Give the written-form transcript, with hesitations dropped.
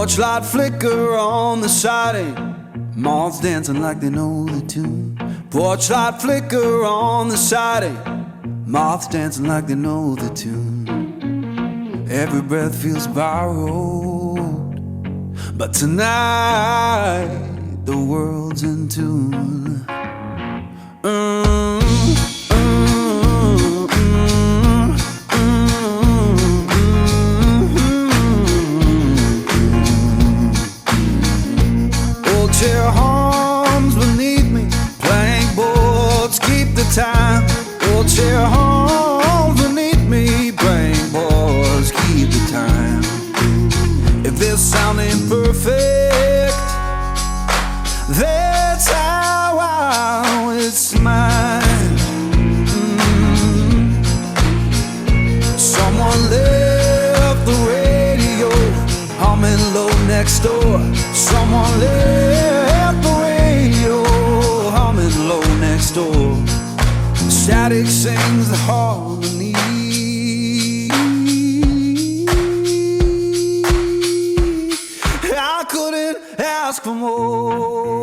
Porch light flicker on the siding, moths dancing like they know the tune. Porch light flicker on the siding, moths dancing like they know the tune. Every breath feels borrowed, but tonight the world's in tune. Chair hums beneath me, plank boards keep the time. Old chair hums beneath me, plank boards keep the time. If this sound ain't perfect, that's how I it's mine. Someone left the radio humming low next door. Someone left the radio humming low next door. Static sings the harmony. I couldn't ask for more.